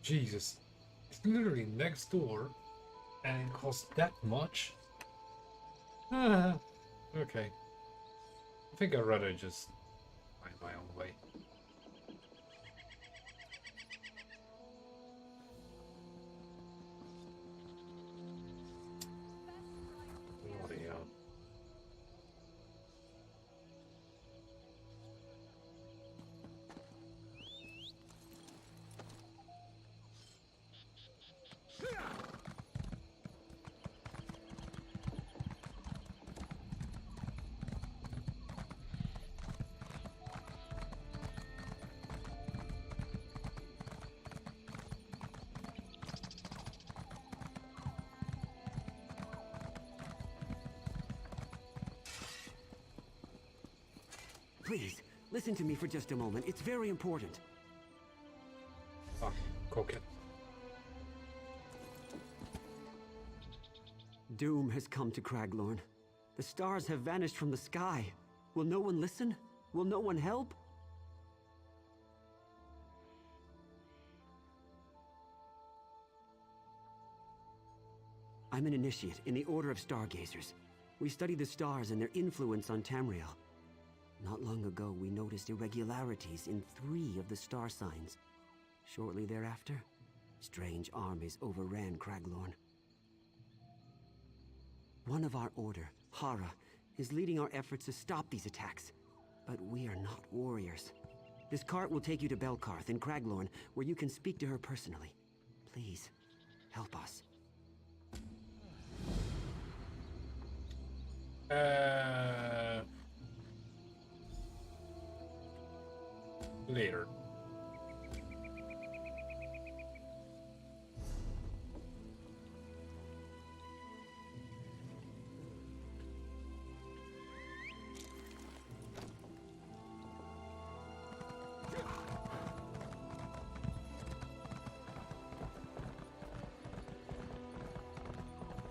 Jesus. It's literally next door and it costs that much? Ah, okay. I think I'd rather just find my own way. Bloody hell. Please, listen to me for just a moment. It's very important. Fuck, cook it. Doom has come to Craglorn. The stars have vanished from the sky. Will no one listen? Will no one help? I'm an initiate in the Order of Stargazers. We study the stars and their influence on Tamriel. Not long ago, we noticed irregularities in 3 of the star signs. Shortly thereafter, strange armies overran Craglorn. One of our order, Hara, is leading our efforts to stop these attacks. But we are not warriors. This cart will take you to Belkarth in Craglorn, where you can speak to her personally. Please, help us. Later.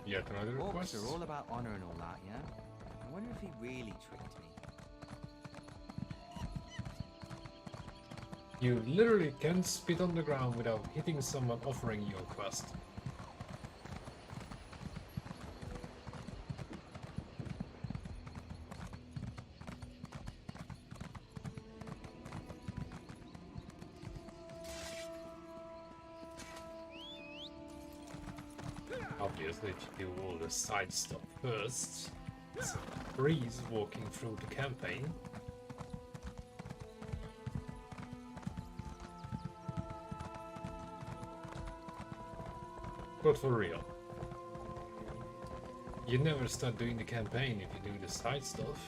Yet another request. Orcs are all about honor and all that, yeah? I wonder if he really tricked me. You literally can't spit on the ground without hitting someone offering you a quest. Obviously, if you do all the side stuff first, it's a breeze walking through the campaign. But for real, you never start doing the campaign if you do the side stuff.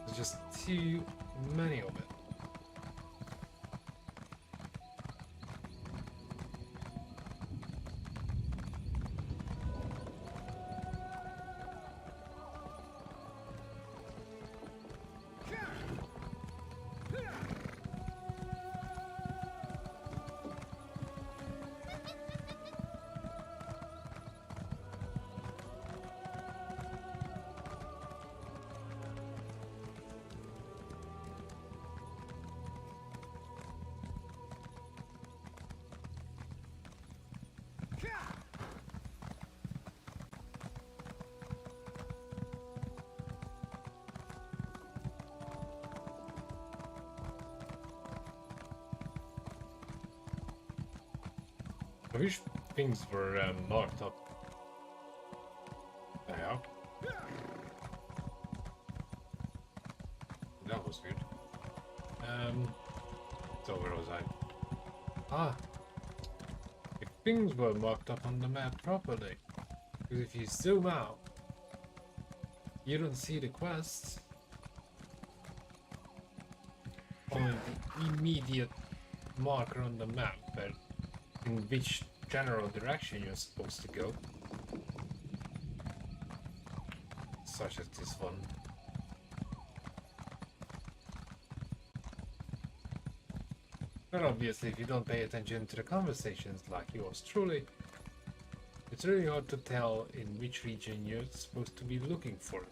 There's just too many of it. I wish things were marked up. There you are. That was good. So where was I? Ah, if things were marked up on the map properly. Because if you zoom out, you don't see the quests on the immediate marker on the map, but in which general direction you're supposed to go. Such as this one. But obviously, if you don't pay attention to the conversations like yours truly, it's really hard to tell in which region you're supposed to be looking for it.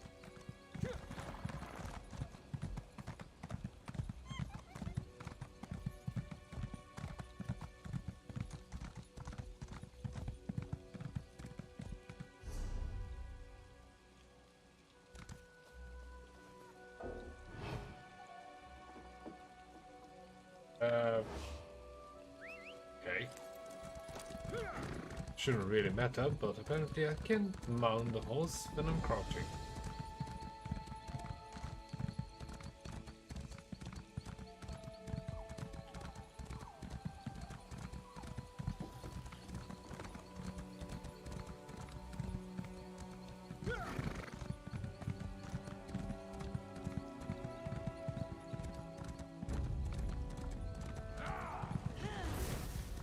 Shouldn't really matter, but apparently I can mount the horse when I'm crouching.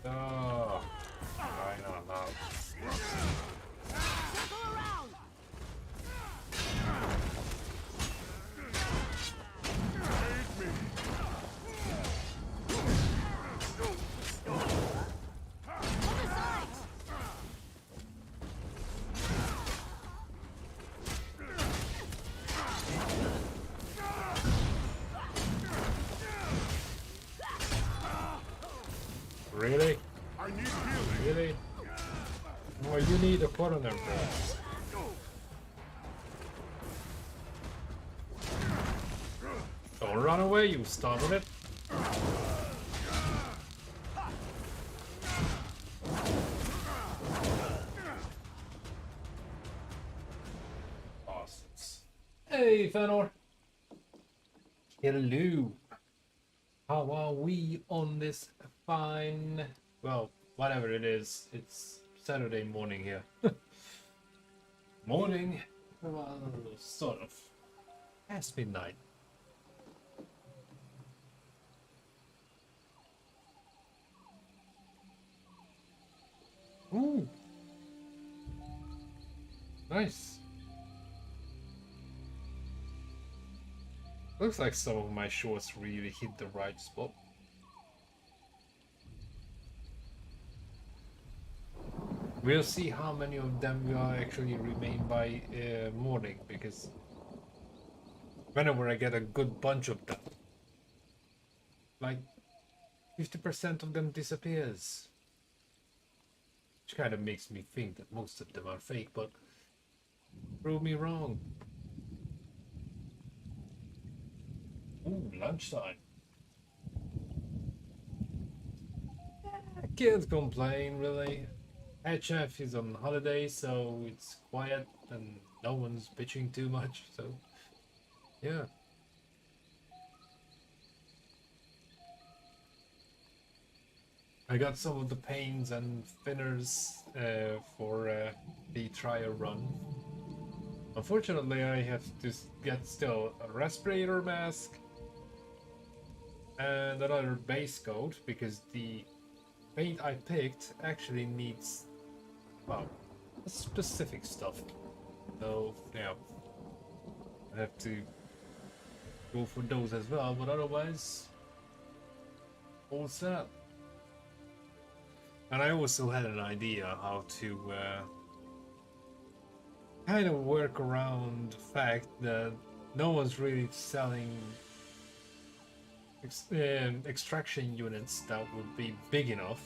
Oh, I don't know. Really? I need healing. Really? Well, you need a coroner first. Don't run away, you started it. Bastards. Hey, Fëanor. Hello. How are we on this fine... Well, whatever it is, it's Saturday morning here. Morning? Well, sort of. Past midnight. Ooh. Nice. Looks like some of my shots really hit the right spot. We'll see how many of them will actually remain by morning, because whenever I get a good bunch of them, like 50% of them disappears. Which kind of makes me think that most of them are fake, but prove me wrong. Ooh, lunchtime. I can't complain, really. Head chef is on holiday, so it's quiet and no one's bitching too much, so yeah. I got some of the paints and thinners for the trial run. Unfortunately, I have to get still a respirator mask and another base coat, because the paint I picked actually needs, well, specific stuff. So yeah, I have to go for those as well, but otherwise all set. And I also had an idea how to kind of work around the fact that no one's really selling extraction units that would be big enough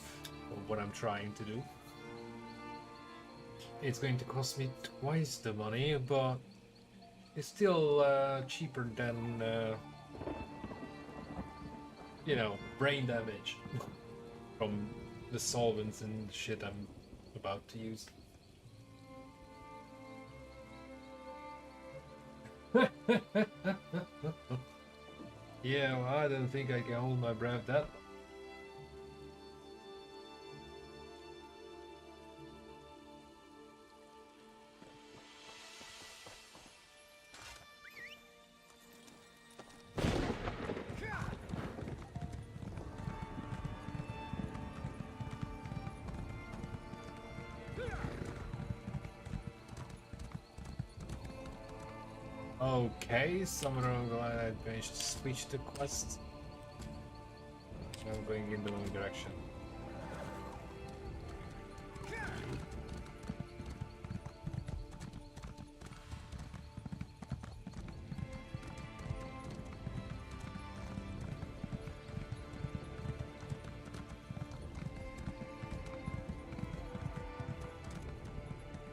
for what I'm trying to do. It's going to cost me twice the money, but it's still cheaper than, you know, brain damage from the solvents and shit I'm about to use. Yeah, well, I don't think I can hold my breath that long. Okay, somewhere along the line I managed to switch the quest. I'm going in the wrong direction.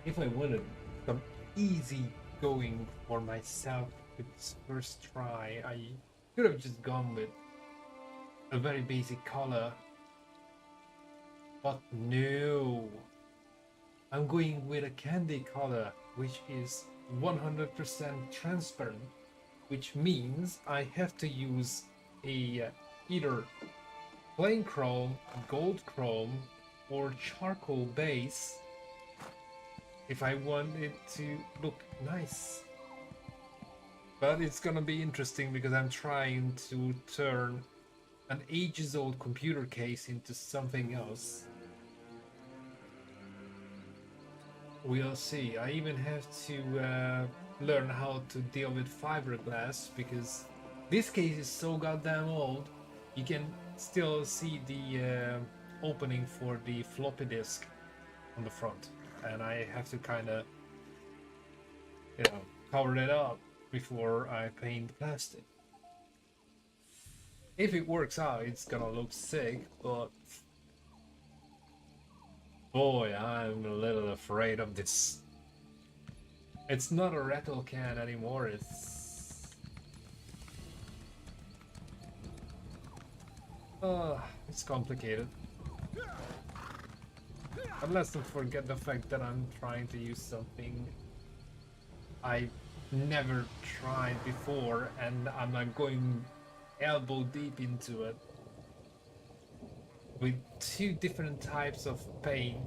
If I wanted some easy going for myself with this first try, I could have just gone with a very basic color. But no. I'm going with a candy color, which is 100% transparent, which means I have to use a either plain chrome, gold chrome, or charcoal base if I want it to look nice. But it's gonna be interesting because I'm trying to turn an ages old computer case into something else. We'll see. I even have to learn how to deal with fiberglass because this case is so goddamn old. You can still see the opening for the floppy disk on the front, and I have to kind of, cover it up before I paint plastic. If it works out, it's gonna look sick, but boy, I'm a little afraid of this. It's not a rattle can anymore, it's complicated. But let's not forget the fact that I'm trying to use something I never tried before, and I'm like going elbow deep into it with two different types of paint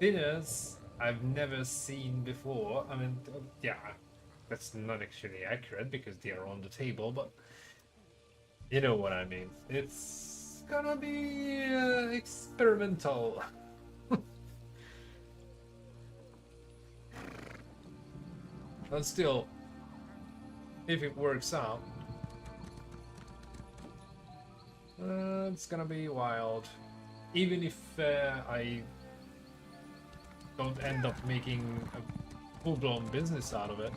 thinners I've never seen before. I mean, yeah, that's not actually accurate because they are on the table, but you know what I mean. It's gonna be experimental. But still, if it works out, it's gonna be wild. Even if I don't end up making a full-blown business out of it,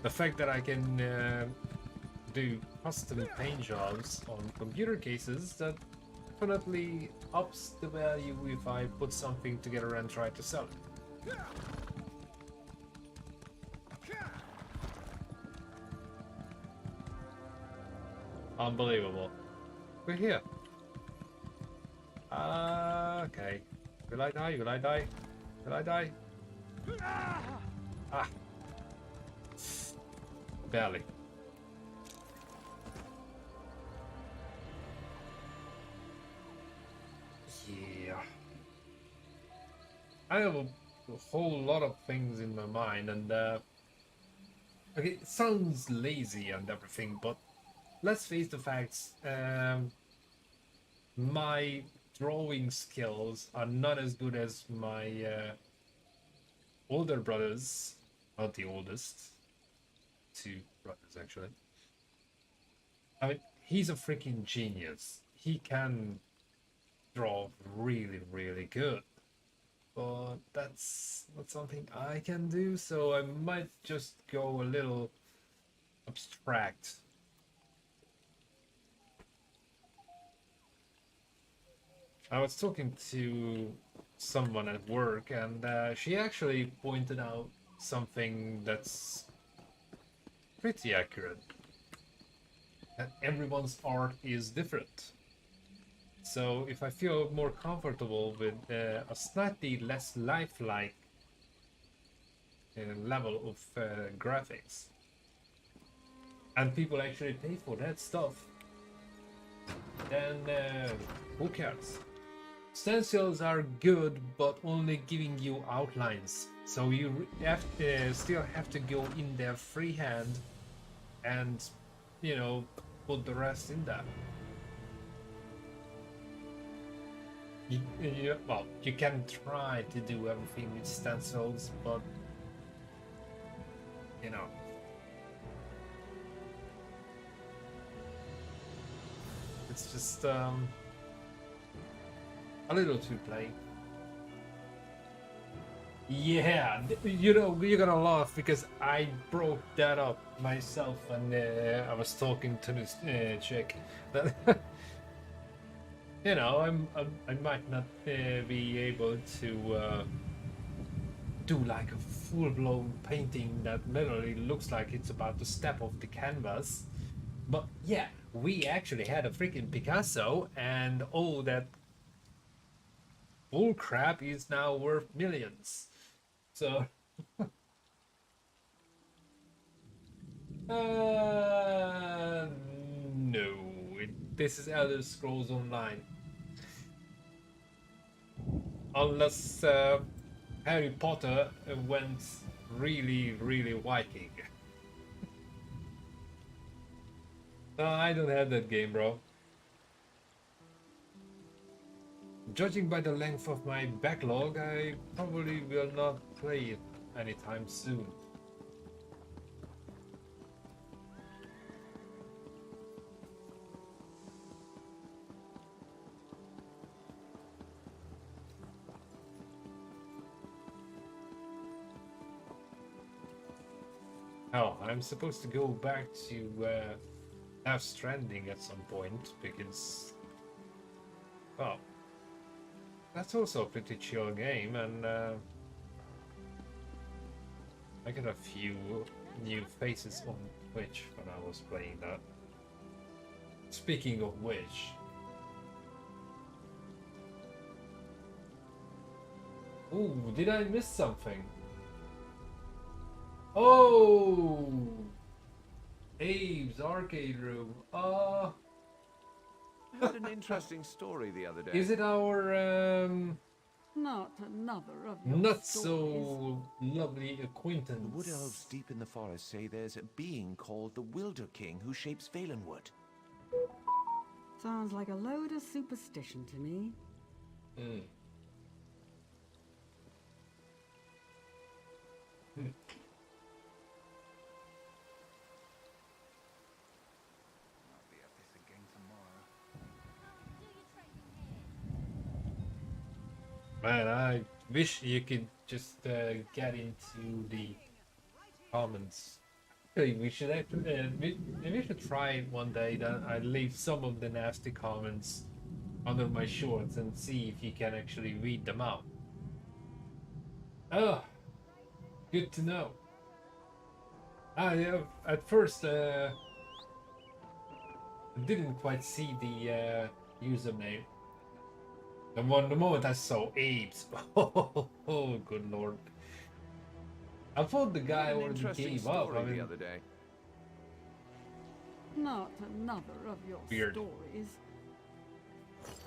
the fact that I can do custom paint jobs on computer cases, that definitely ups the value if I put something together and try to sell it. Unbelievable. We're here. Okay. Will I die? Will I die? Will I die? Ah. Barely. Yeah. I have a whole lot of things in my mind, and okay, it sounds lazy and everything, but let's face the facts. My drawing skills are not as good as my older brothers. Not the oldest. Two brothers, actually. I mean, he's a freaking genius. He can draw really, really good. But that's not something I can do, so I might just go a little abstract. I was talking to someone at work, and she actually pointed out something that's pretty accurate. That everyone's art is different. So if I feel more comfortable with a slightly less lifelike level of graphics, and people actually pay for that stuff, then who cares? Stencils are good, but only giving you outlines. So you still have to go in there freehand and, put the rest in there. Well, you can try to do everything with stencils, but, it's just a little too plain. Yeah, you're gonna laugh because I broke that up myself, and I was talking to this chick that I might not be able to do like a full-blown painting that literally looks like it's about to step off the canvas, but yeah, we actually had a freaking Picasso and all that bull crap is now worth millions. So, no, this is Elder Scrolls Online. Unless Harry Potter went really, really Viking. No, I don't have that game, bro. Judging by the length of my backlog, I probably will not play it anytime soon. Oh, I'm supposed to go back to Death Stranding at some point because, well, that's also a pretty chill game, and I got a few new faces on Twitch when I was playing that. Speaking of which, ooh, did I miss something? Oh, Abe's arcade room. I heard an interesting story the other day. Is it our Not another of your not stories. so lovely The acquaintance? wood elves deep in the forest say there's a being called the Wilder King who shapes Valenwood. Sounds like a load of superstition to me. Hmm. I'll be at this again tomorrow. Man, I wish you could just get into the comments. Hey, we should actually, we should try it one day. That I leave some of the nasty comments under my shorts and see if you can actually read them out. Oh, good to know. Yeah, at first, I didn't quite see the username. The moment I saw Abe's, oh, good lord! I thought the guy An already interesting gave up. story I the mean, other day. Not another of your Weird. stories.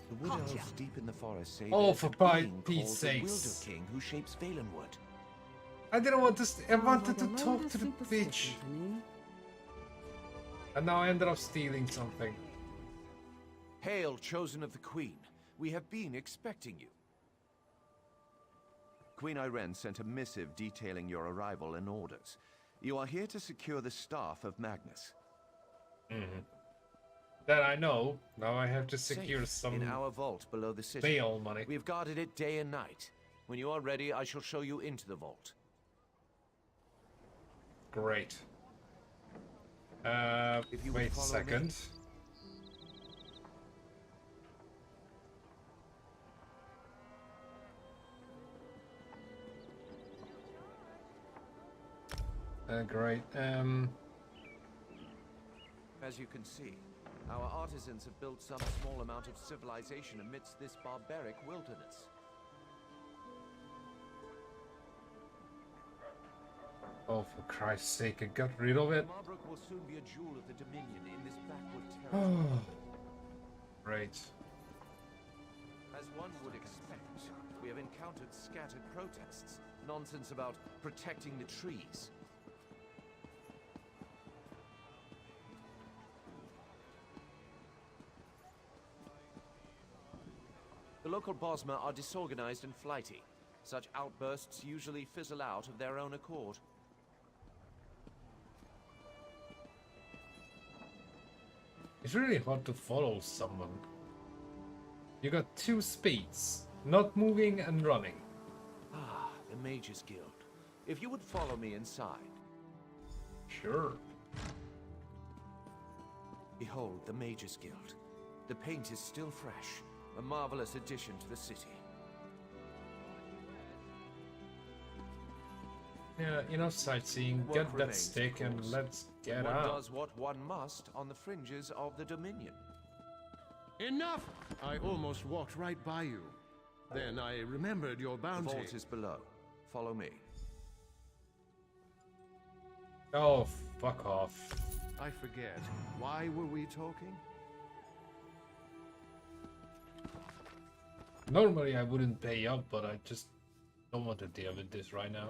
The wood Gotcha. elves deep in the forest say Oh, there's for a being Pete's called the Wilder sakes. King who shapes Valenwood. I didn't want to. I Sounds wanted like to a load talk of to the superstition bitch, to me. and now I ended up stealing something. Hail, chosen of the Queen. We have been expecting you. Queen Irene sent a missive detailing your arrival and orders. You are here to secure the staff of Magnus. That I know. Now I have to secure Safe some in our vault below the city. bail money. We have guarded it day and night. When you are ready, I shall show you into the vault. Great. If you would Wait a follow second. me. Great. As you can see, our artisans have built some small amount of civilization amidst this barbaric wilderness. Oh, for Christ's sake, I got rid of it. Marbrook will soon be a jewel of the Dominion in this backward Oh, territory. great. As one would expect, we have encountered scattered protests, nonsense about protecting the trees. The local Bosma are disorganized and flighty. Such outbursts usually fizzle out of their own accord. It's really hard to follow someone. You got two speeds, not moving and running. Ah, the Mages Guild. If you would follow me inside. Sure. Behold the Mages Guild. The paint is still fresh. A marvelous addition to the city. Yeah, enough sightseeing. Work Get that remains, stick of and course. let's get One out. does what one must on the fringes of the Dominion. Enough! I almost walked right by you. Then I remembered your The bounty. vault is below. Follow me. Oh, fuck off. I forget. Why were we talking? Normally I wouldn't pay up, but I just don't want to deal with this right now.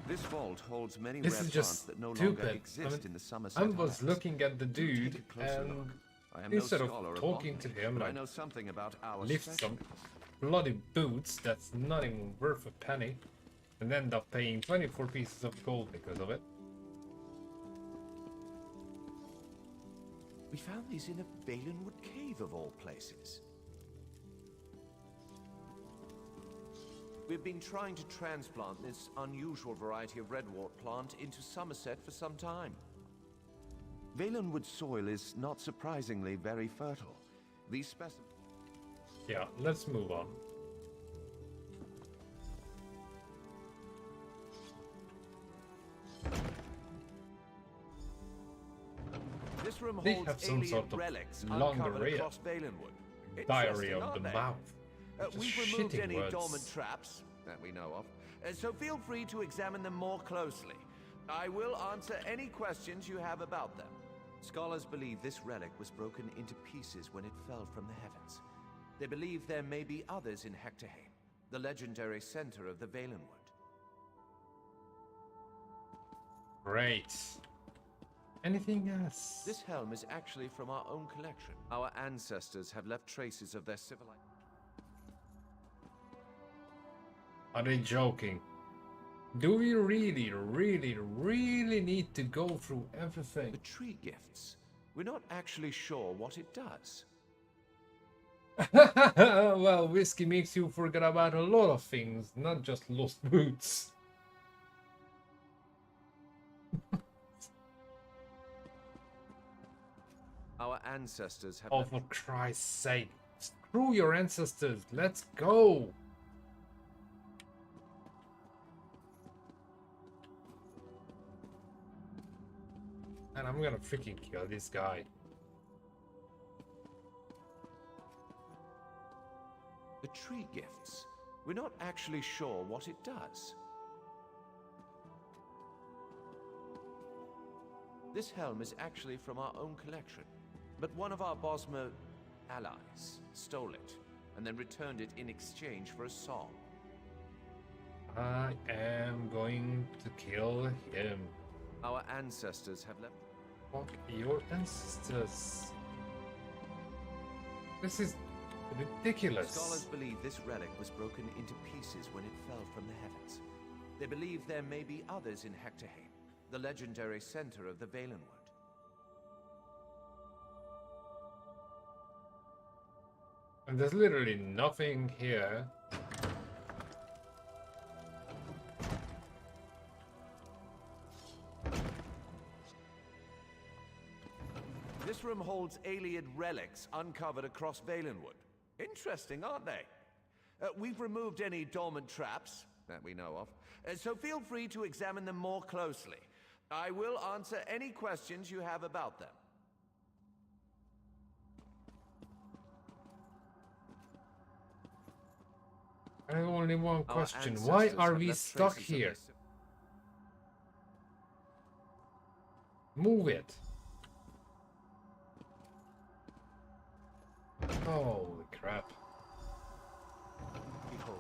This vault holds many This rare is plants just that no stupid. longer I exist mean, in the Somerset I was Isles. looking at the Take dude a closer and look. I am no instead of scholar talking to botany, him, but I like, know something about our lift some specialties. bloody boots that's not even worth a penny and end up paying 24 pieces of gold because of it. We found these in a Valenwood cave of all places. We've been trying to transplant this unusual variety of redwort plant into Somerset for some time. Valenwood soil is not surprisingly very fertile. These specimens... Yeah, let's move on. This room They holds have some alien sort of relics long uncovered array. across Valenwood. Diary Interesting, of aren't the they? mouth. Just We've removed shitting any words. dormant traps that we know of, so feel free to examine them more closely. I will answer any questions you have about them. Scholars believe this relic was broken into pieces when it fell from the heavens. They believe there may be others in Hectorheim, the legendary center of the Valenwood. Great. Anything else? This helm is actually from our own collection. Our ancestors have left traces of their civilization. Are they joking? Do we really, really, really need to go through everything? The tree gifts. We're not actually sure what it does. Well, whiskey makes you forget about a lot of things, not just lost boots. Our ancestors have Oh, left... for Christ's sake. Screw your ancestors. Let's go. And I'm gonna freaking kill this guy. The tree gifts. We're not actually sure what it does. This helm is actually from our own collection, but one of our Bosmer allies stole it and then returned it in exchange for a song. I am going to kill him. Our ancestors have left... Fuck your ancestors. This is ridiculous. Scholars believe this relic was broken into pieces when it fell from the heavens. They believe there may be others in Hectorheim, the legendary center of the Valenwood. And there's literally nothing here. This room holds alien relics uncovered across Valenwood. Interesting, aren't they? We've removed any dormant traps that we know of, so feel free to examine them more closely. I will answer any questions you have about them. I have only one Our question. Why ancestors are have we left stuck traces of here? their Move it. Holy crap. Behold,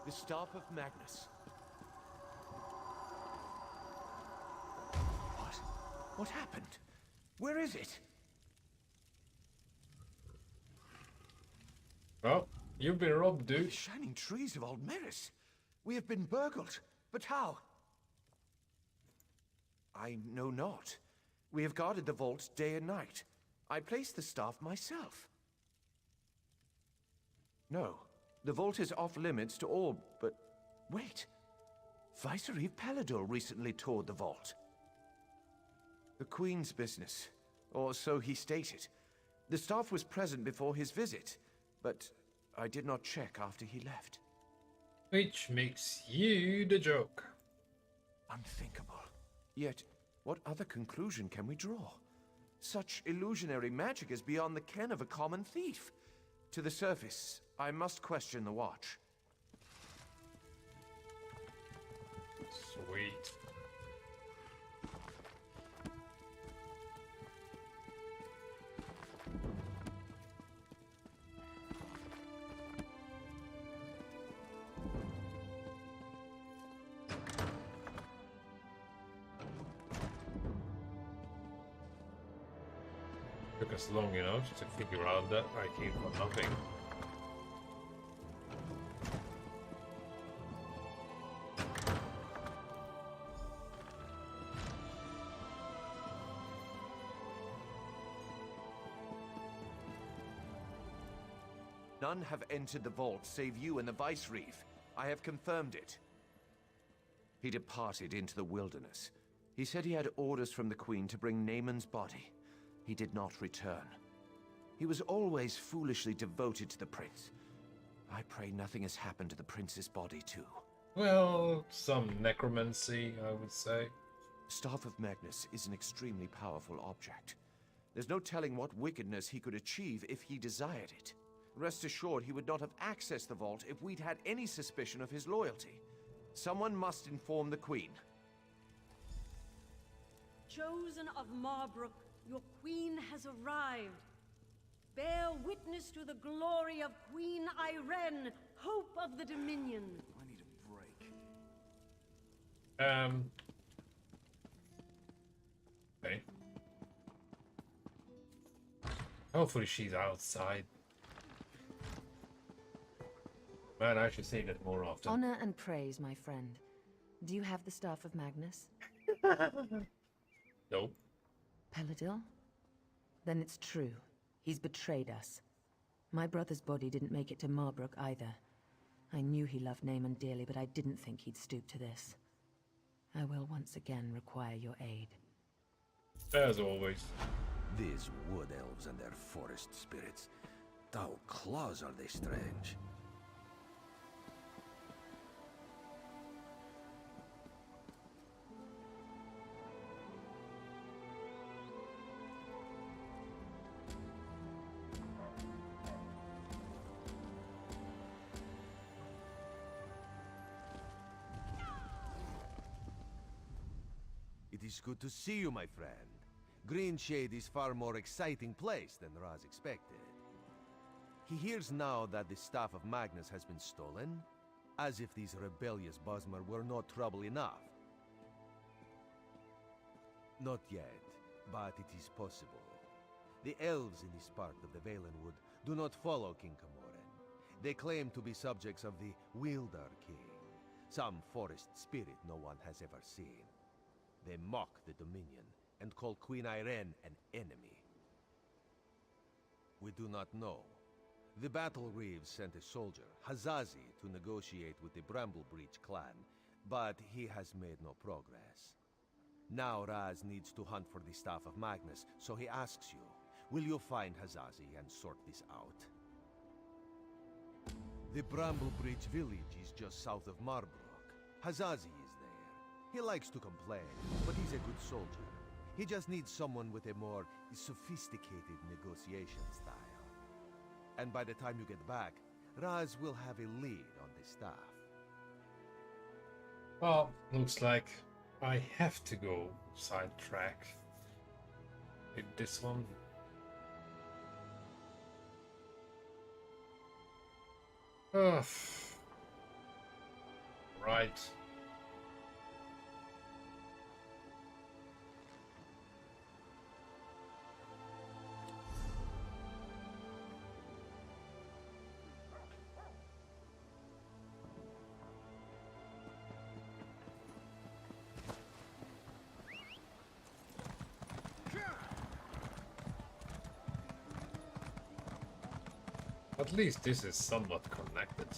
the staff of Magnus. What? What happened? Where is it? Well, you've been robbed, The dude. shining trees of Old Meris. We have been burgled. But how? I know not. We have guarded the vault day and night. I placed the staff myself. No, the vault is off limits to all, but wait. Vicereeve Pelador recently toured the vault. The Queen's business, or so he stated. The staff was present before his visit, but I did not check after he left. Which makes you the joke. Unthinkable. Yet, what other conclusion can we draw? Such illusionary magic is beyond the ken of a common thief. To the surface, I must question the watch. Sweet. Took us long enough to figure out that I came for nothing. None have entered the vault save you and the Vice Reef. I have confirmed it. He departed into the wilderness. He said he had orders from the Queen to bring Naaman's body. He did not return. He was always foolishly devoted to the prince. I pray nothing has happened to the prince's body too. Well, some necromancy, I would say. Staff of Magnus is an extremely powerful object. There's no telling what wickedness he could achieve if he desired it. Rest assured he would not have accessed the vault if we'd had any suspicion of his loyalty. Someone must inform the Queen. Chosen of Marbrook, your queen has arrived. Bear witness to the glory of Queen Irene, hope of the Dominion. I need a break. Okay. Hopefully she's outside. Man, I should say that more often. Honor and praise, my friend. Do you have the Staff of Magnus? Nope. Peladil? Then it's true. He's betrayed us. My brother's body didn't make it to Marbrook either. I knew he loved Naaman dearly, but I didn't think he'd stoop to this. I will once again require your aid. As always. These wood elves and their forest spirits. Thou claws are they strange. It is good to see you, my friend. Greenshade is far more exciting place than Raz expected. He hears now that the Staff of Magnus has been stolen, as if these rebellious Bosmer were not trouble enough. Not yet, but it is possible. The elves in this part of the Valenwood do not follow King Camoran. They claim to be subjects of the Wildar King, some forest spirit no one has ever seen. They mock the Dominion and call Queen Irene an enemy. We do not know. The Battle Reeves sent a soldier, Hazazi, to negotiate with the Bramblebreach clan, but he has made no progress. Now Raz needs to hunt for the Staff of Magnus, so he asks you, will you find Hazazi and sort this out? The Bramblebreach village is just south of Marbrook. Hazazi is there. He likes to complain, but he's a good soldier. He just needs someone with a more sophisticated negotiation style. And by the time you get back, Raz will have a lead on the staff. Well, looks like I have to go sidetrack with this one. Ugh. Right. At least this is somewhat connected.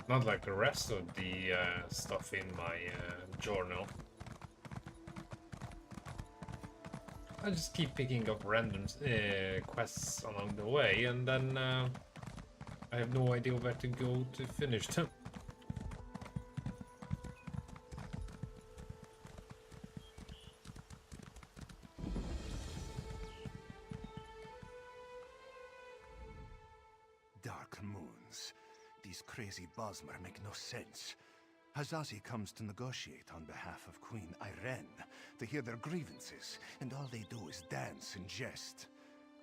Not like the rest of the stuff in my journal. I just keep picking up random quests along the way, and then I have no idea where to go to finish them. plans. These crazy Bosmer make no sense. Hazazi comes to negotiate on behalf of Queen Irene to hear their grievances, and all they do is dance and jest.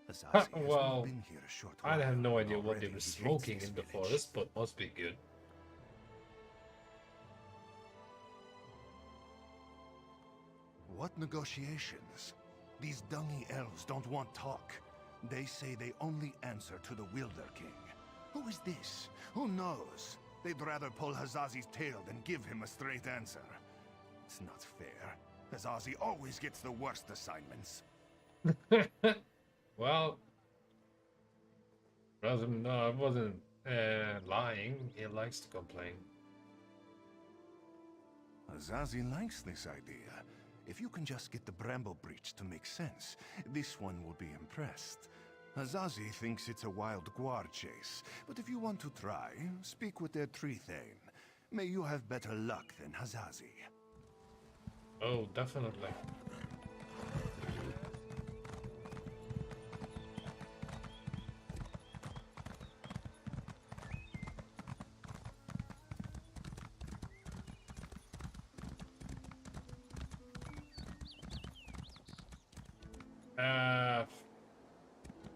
Hazazi has Well, only been here a short while. I have no idea and what they already were he hates smoking this in the village. forest, but must be good. What negotiations? These dungy elves don't want talk. They say they only answer to the Wielder King. Who is this? Who knows? They'd rather pull Hazazi's tail than give him a straight answer. It's not fair. Hazazi always gets the worst assignments. Well, no, I wasn't lying. He likes to complain. Hazazi likes this idea. If you can just get the Bramble Breach to make sense, this one will be impressed. Hazazi thinks it's a wild guar chase, but if you want to try, speak with their tree thane. May you have better luck than Hazazi. Oh, definitely.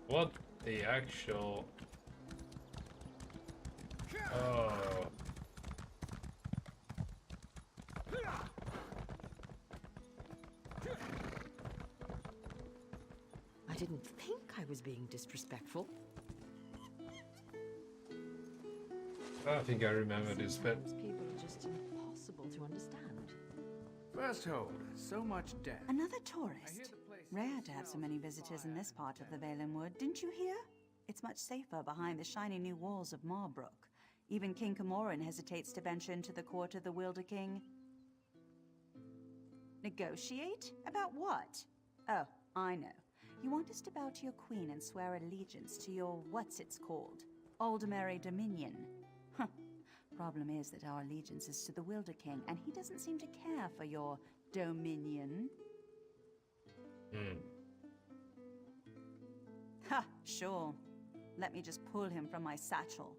What the actual... Oh. I didn't think I was being disrespectful. I think I remember this bit. Those people are just impossible to understand. First hold, so much death. Another I tourist. hear the place Rare to have so many visitors in this part of the Valen Wood, didn't you hear? It's much safer behind the shiny new walls of Marbrook. Even King Camoran hesitates to venture into the court of the Wielder King. Negotiate? About what? Oh, I know. You want us to bow to your queen and swear allegiance to your what's-it's-called? Aldermary Dominion. Huh. Problem is that our allegiance is to the Wielder King, and he doesn't seem to care for your dominion. Ha! Sure. Let me just pull him from my satchel.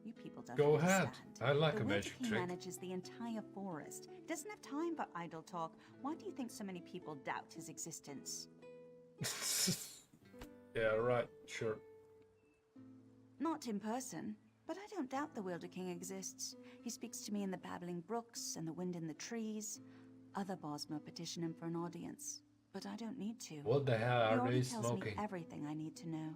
You people don't Go ahead. understand. I like the a Wielder magic King trick. manages the entire forest. He doesn't have time for idle talk. Why do you think so many people doubt his existence? Yeah, right. Sure. Not in person, but I don't doubt the Wielder King exists. He speaks to me in the babbling brooks and the wind in the trees. Other Bosmer petition him for an audience, but I don't need to. What the hell He are already they tells smoking? me everything I need to know.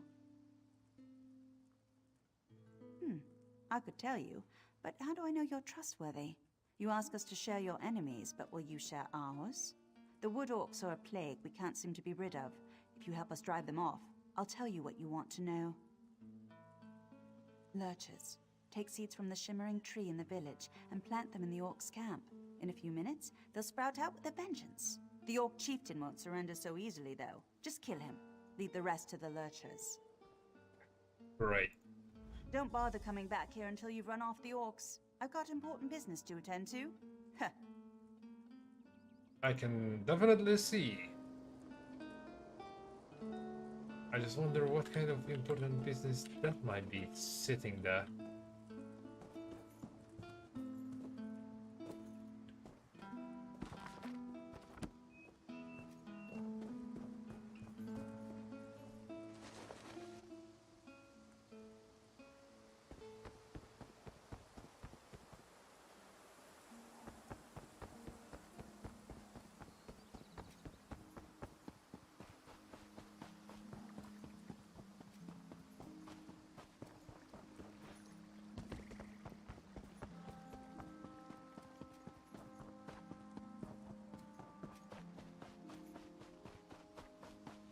I could tell you, but how do I know you're trustworthy? You ask us to share your enemies, but will you share ours? The wood orcs are a plague we can't seem to be rid of. If you help us drive them off, I'll tell you what you want to know. Lurchers. Take seeds from the shimmering tree in the village and plant them in the orcs' camp. In a few minutes, they'll sprout out with a vengeance. The orc chieftain won't surrender so easily, though. Just kill him. Leave the rest to the lurchers. Right. Don't bother coming back here until you've run off the orcs. I've got important business to attend to. Huh. I can definitely see. I just wonder what kind of important business that might be sitting there.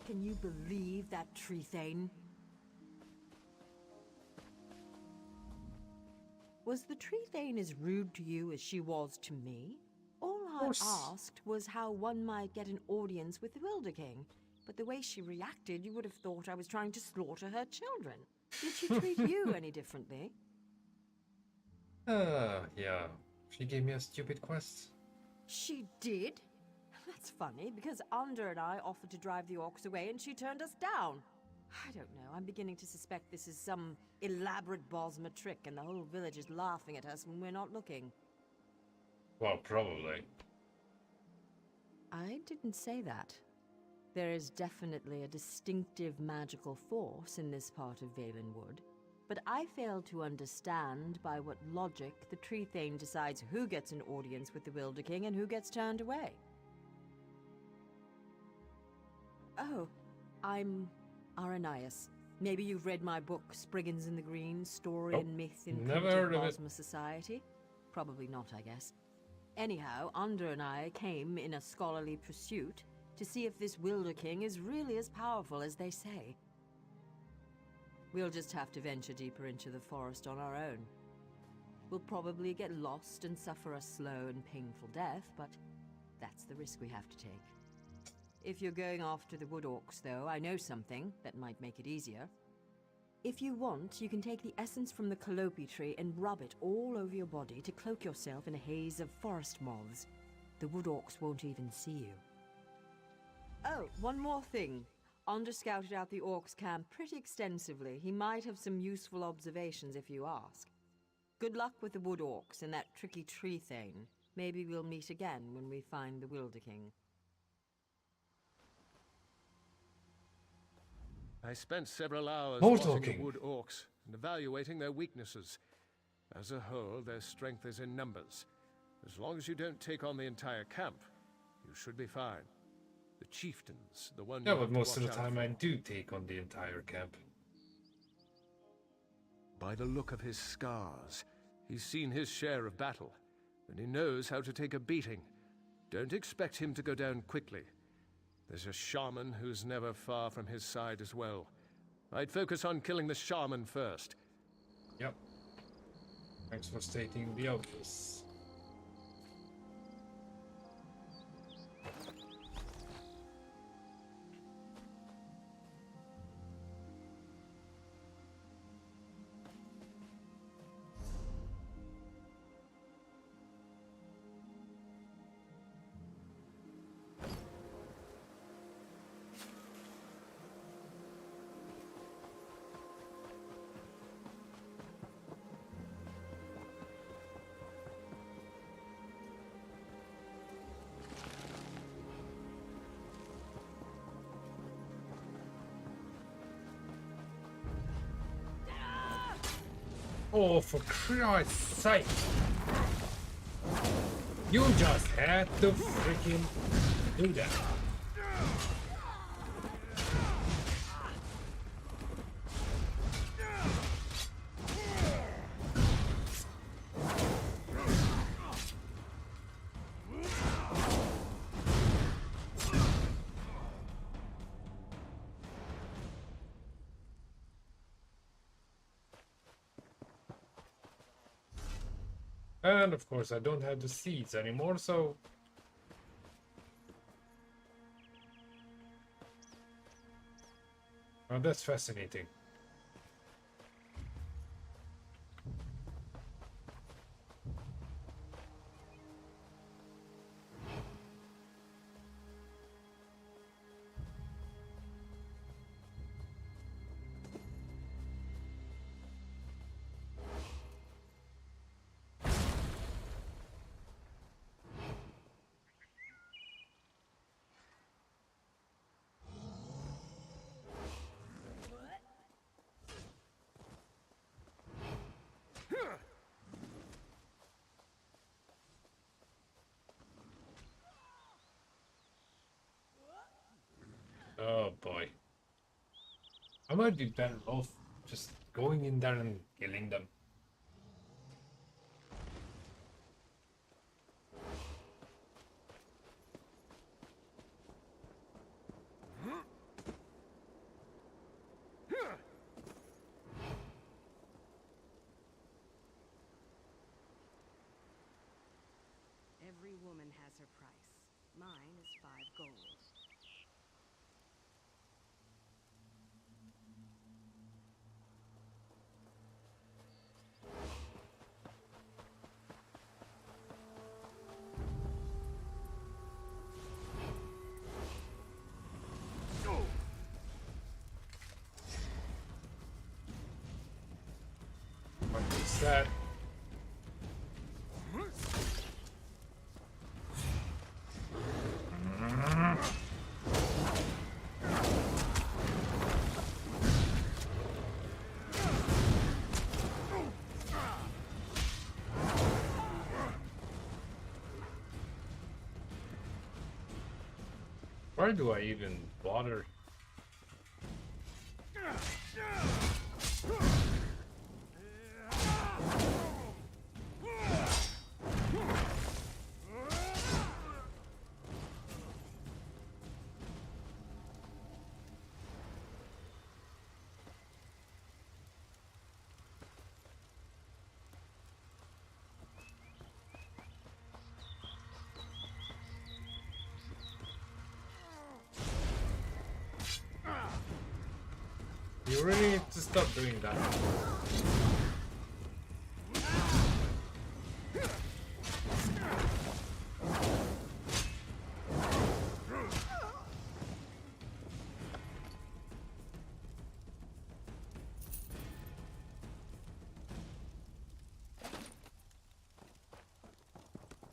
Can you believe that tree thane? Was the tree thane as rude to you as she was to me? All I course. asked was how one might get an audience with the Wielder King, but the way she reacted, you would have thought I was trying to slaughter her children. Did she treat you any differently? Yeah. She gave me a stupid quest. She did? That's funny, because Under and I offered to drive the orcs away and she turned us down. I don't know. I'm beginning to suspect this is some elaborate Bosma trick and the whole village is laughing at us when we're not looking. Well, probably. I didn't say that. There is definitely a distinctive magical force in this part of Valenwood, but I fail to understand by what logic the Tree Thane decides who gets an audience with the Wilder King and who gets turned away. Oh, I'm Aranias. Maybe you've read my book, Spriggans in the Green, Story Nope, and Myth in never Primitive heard of it. Bosma Society? Probably not, I guess. Anyhow, Under and I came in a scholarly pursuit to see if this Wilder King is really as powerful as they say. We'll just have to venture deeper into the forest on our own. We'll probably get lost and suffer a slow and painful death, but that's the risk we have to take. If you're going after the Wood Orcs, though, I know something that might make it easier. If you want, you can take the essence from the calope tree and rub it all over your body to cloak yourself in a haze of forest moths. The Wood Orcs won't even see you. Oh, one more thing. Onder scouted out the Orcs' camp pretty extensively. He might have some useful observations if you ask. Good luck with the Wood Orcs and that tricky Tree Thane. Maybe we'll meet again when we find the Wilder King. I spent several hours More watching talking. the Wood Orcs and evaluating their weaknesses. As a whole, their strength is in numbers. As long as you don't take on the entire camp, you should be fine. The chieftain's the one. Yeah, you but have to most of the watch out time for. I do take on the entire camp. By the look of his scars, he's seen his share of battle, and he knows how to take a beating. Don't expect him to go down quickly. There's a shaman who's never far from his side as well. I'd focus on killing the shaman first. Yep. Thanks for stating the obvious. Oh, for Christ's sake! You just had to freaking do that. And of course I don't have the seeds anymore, so... Oh, that's fascinating. Oh boy. I might be better off just going in there and killing them. Every woman has her price. Mine is 5 gold. Sad. Why do I even bother? You really need to stop doing that.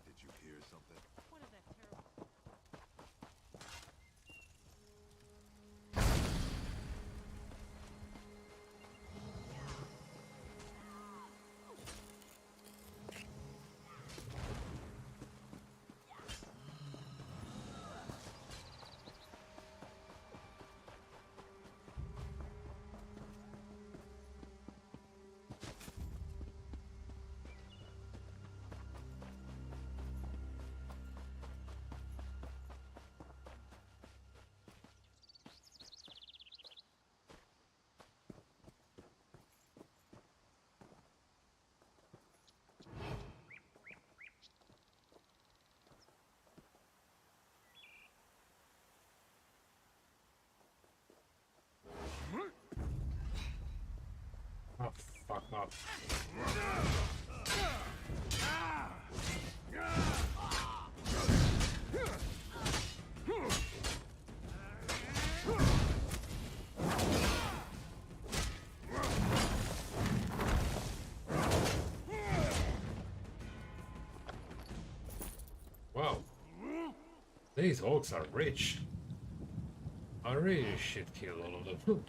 Did you hear something? Oh, fuck off. Wow. These orcs are rich. I really should kill all of them.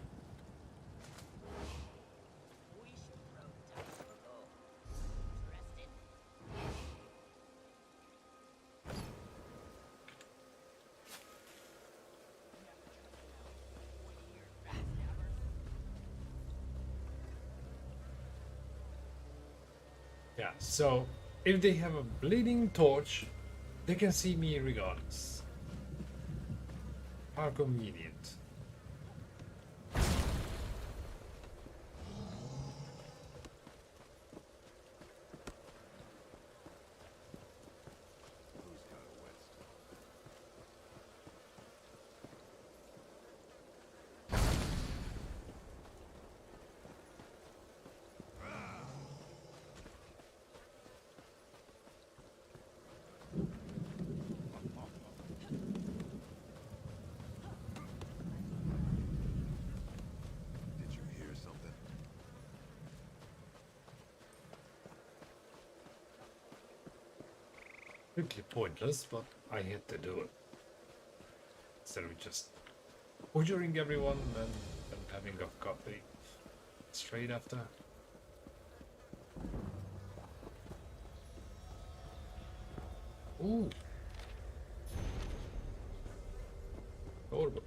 Yeah, so if they have a bleeding torch, they can see me regardless. How convenient. Did you hear something? Completely pointless, but I had to do it. Instead of just butchering everyone and having a coffee straight after. Ooh. Horrible.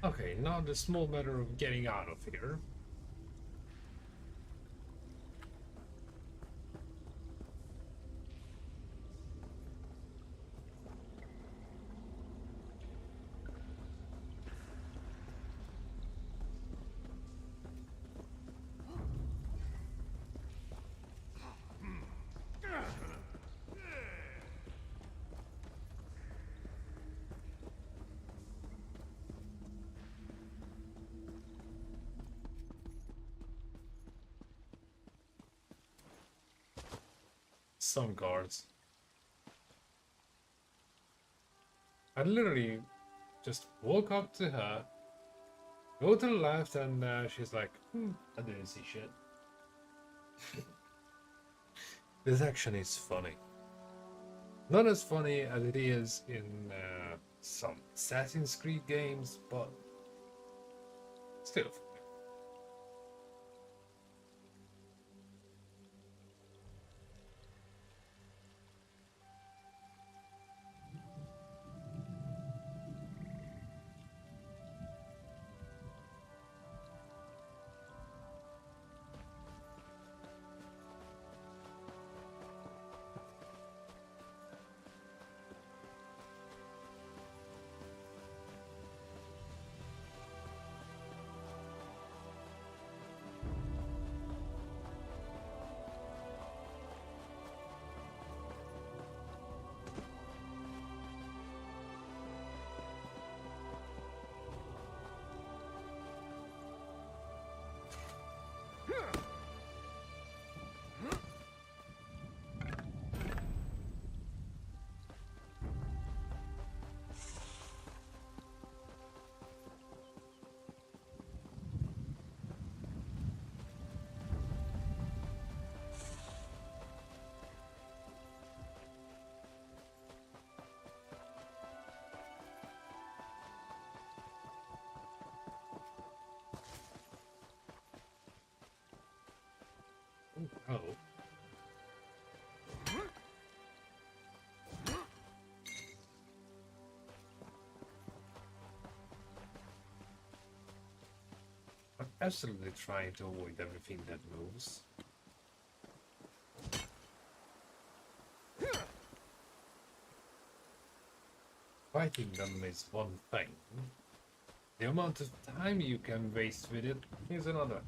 Okay, now the small matter of getting out of here. Some guards. I literally just walk up to her, go to the left, and she's like, I didn't see shit. This action is funny. Not as funny as it is in some Assassin's Creed games, but still funny. Oh. I'm absolutely trying to avoid everything that moves. Fighting them is one thing. The amount of time you can waste with it is another.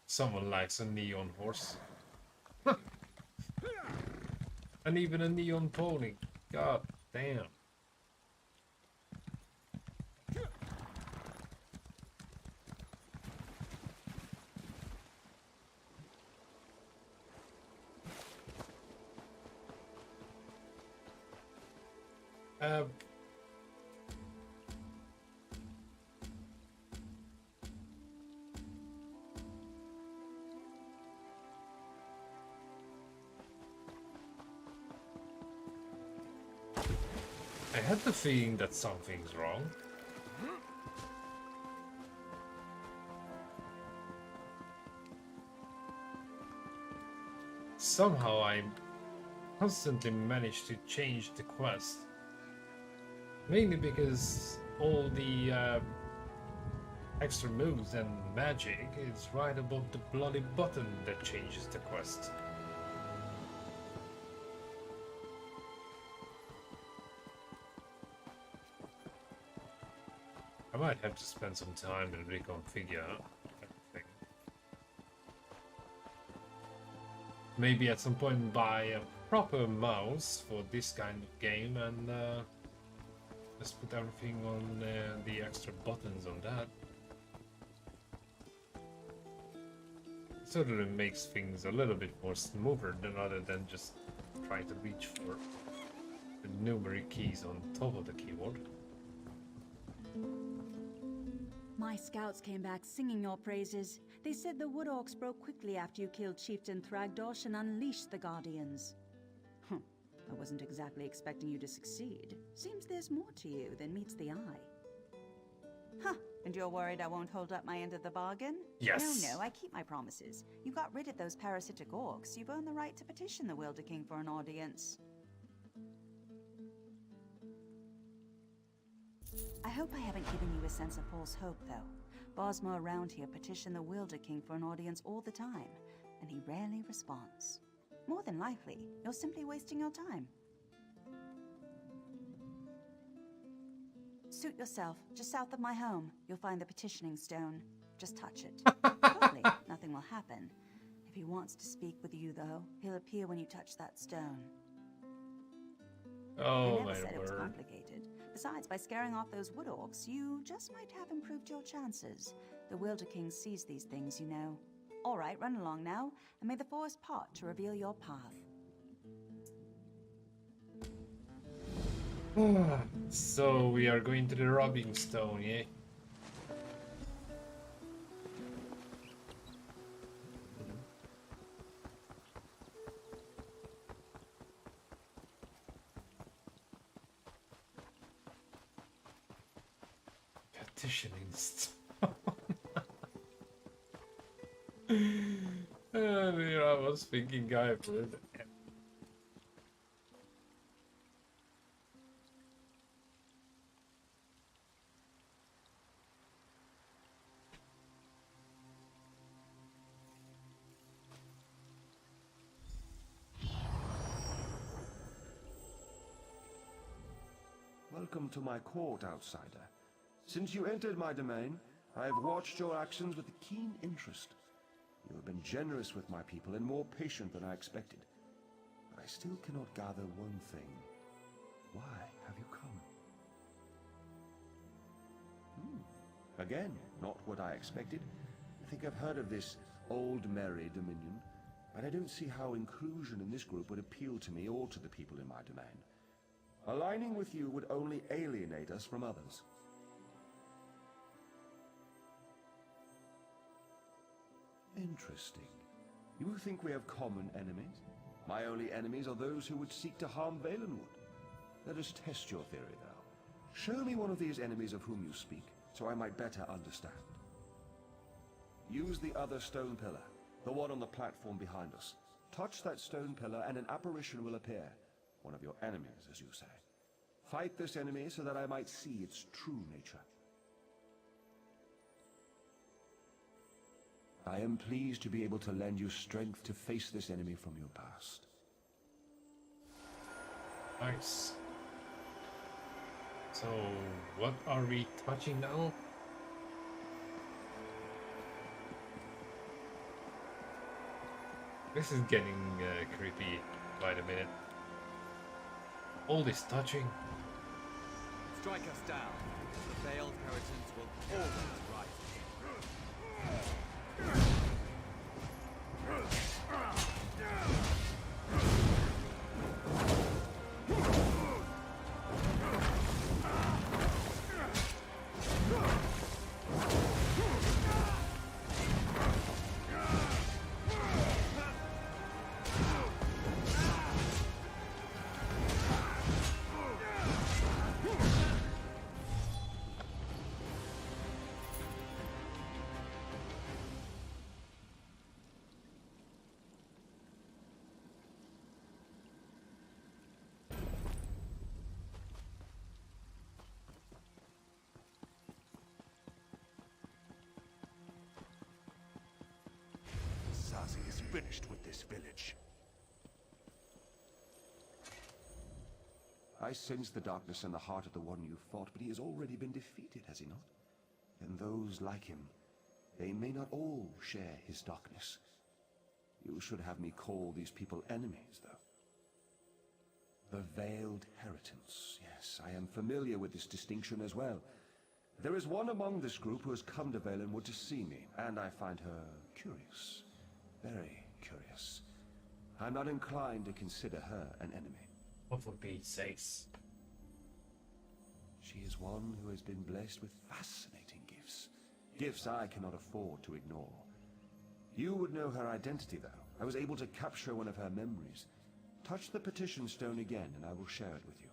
Someone likes a neon horse. And even a neon pony. God damn. I had the feeling that something's wrong. Somehow I constantly manage to change the quest. Mainly because all the extra moves and magic is right above the bloody button that changes the quest. I might have to spend some time and reconfigure everything. Maybe at some point buy a proper mouse for this kind of game and just put everything on the extra buttons on that. So that it makes things a little bit more smoother than rather than just trying to reach for the numeric keys on top of the keyboard. My scouts came back singing your praises. They said the Wood Orcs broke quickly after you killed Chieftain Thragdosh and unleashed the Guardians. I wasn't exactly expecting you to succeed. Seems there's more to you than meets the eye. Huh, and you're worried I won't hold up my end of the bargain? Yes. No, I keep my promises. You got rid of those parasitic orcs. You've earned the right to petition the Wilder King for an audience. I hope I haven't given you a sense of false hope, though. Bosma around here petition the Wilder King for an audience all the time, and he rarely responds. More than likely, you're simply wasting your time. Suit yourself. Just south of my home, you'll find the petitioning stone. Just touch it. Probably nothing will happen. If he wants to speak with you, though, he'll appear when you touch that stone. Oh, I my never said it was word. complicated. Besides, by scaring off those wood orcs, you just might have improved your chances. The Wilder King sees these things, you know. All right, run along now, and may the forest part to reveal your path. So we are going to the rubbing stone, yeah? Petitioning stone. I was thinking I would. Welcome to my court, outsider. Since you entered my domain, I have watched your actions with keen interest. You have been generous with my people and more patient than I expected. But I still cannot gather one thing. Why have you come? Again, not what I expected. I think I've heard of this Old Merry Dominion, but I don't see how inclusion in this group would appeal to me or to the people in my domain. Aligning with you would only alienate us from others. Interesting. You think we have common enemies? My only enemies are those who would seek to harm Valenwood. Let us test your theory, though. Show me one of these enemies of whom you speak, so I might better understand. Use the other stone pillar, the one on the platform behind us. Touch that stone pillar and an apparition will appear. One of your enemies, as you say. Fight this enemy so that I might see its true nature. I am pleased to be able to lend you strength to face this enemy from your past. Nice. So, what are we touching now? This is getting creepy by the minute. All this touching. Strike us down. The veiled inheritance will always rise. Sazi is finished with this village. I sense the darkness in the heart of the one you fought, but he has already been defeated, has he not? And those like him, they may not all share his darkness. You should have me call these people enemies, though. The Veiled Inheritance. Yes, I am familiar with this distinction as well. There is one among this group who has come to Valenwood to see me, and I find her curious. Very curious. I'm not inclined to consider her an enemy. What would be sakes? She is one who has been blessed with fascinating gifts. Gifts I cannot afford to ignore. You would know her identity, though. I was able to capture one of her memories. Touch the petition stone again, and I will share it with you.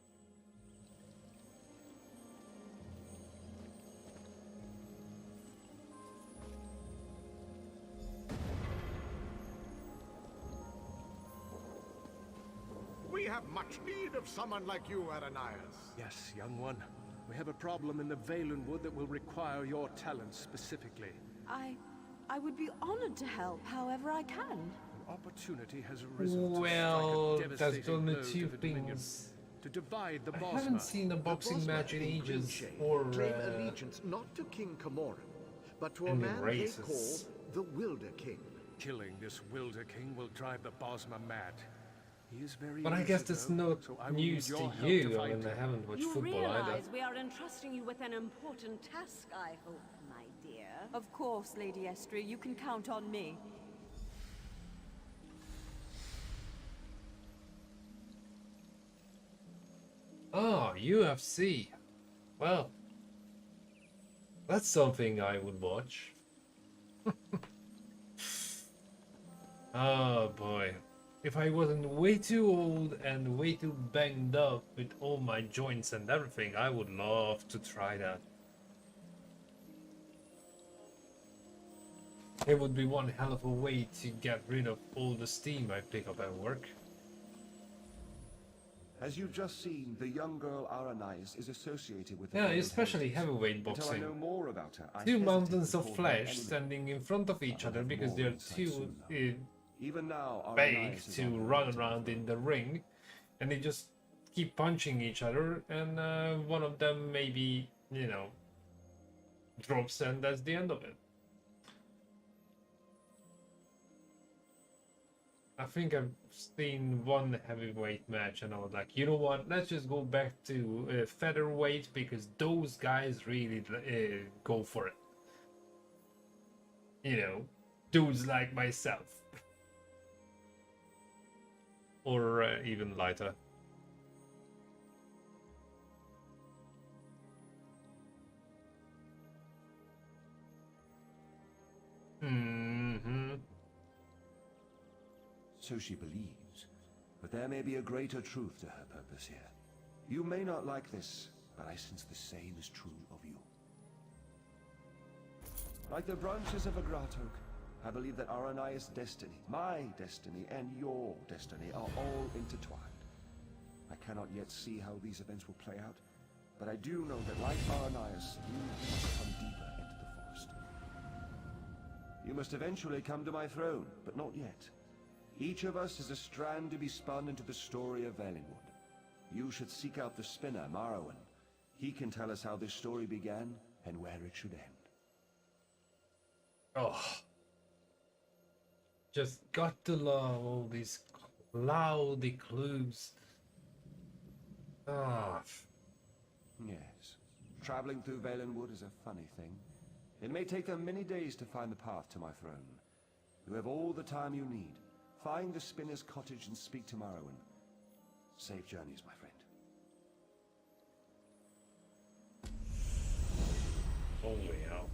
We have much need of someone like you, Ananias. Yes, young one. We have a problem in the Valenwood that will require your talents specifically. I would be honored to help however I can. An opportunity has arisen Well, to strike a that's devastating only blow two to the Dominion, things. to divide the I Bosma. haven't seen a boxing match in ages, or claim allegiance not to King Camoran, but to a any man races. they call the Wilder King. Killing this Wilder King will drive the Bosma mad. He is very But I guess elusive, that's though, not so I will news need to your help you. to I find mean, I him. haven't watched You football either. realize we are entrusting you with an important task, I hope, my dear. Of course, Lady Estrie, you can count on me. Ah, UFC. Well, that's something I would watch. Oh boy. If I wasn't way too old and way too banged up with all my joints and everything, I would love to try that. It would be one hell of a way to get rid of all the steam I pick up at work. As you've just seen, the young girl Aranais is associated with the Yeah, Wild especially Heritage. heavyweight Until I boxing. know more about her, I Two hesitate mountains to of call her flesh enemy. standing in front of each I'll other have because more they're insight too soon, though. Even now, big Aranais is to on her way run to around the in the ring, and they just keep punching each other, and one of them maybe, you know, drops, and that's the end of it. I think I've seen one heavyweight match, and I was like, you know what? Let's just go back to featherweight because those guys really go for it. You know, dudes like myself, or even lighter. Mm-hmm. So she believes, but there may be a greater truth to her purpose here. You may not like this, but I sense the same is true of you. Like the branches of a grottoak, I believe that Aranais' destiny, my destiny, and your destiny are all intertwined. I cannot yet see how these events will play out, but I do know that like Aranais, you must come deeper into the forest. You must eventually come to my throne, but not yet. Each of us is a strand to be spun into the story of Valenwood. You should seek out the spinner, Marrowan. He can tell us how this story began and where it should end. Oh. Just got to love all these cloudy clues. Ah. Yes. Traveling through Valenwood is a funny thing. It may take them many days to find the path to my throne. You have all the time you need. Find the spinner's cottage and speak to Marrowan. Safe journeys, my friend. Holy hell.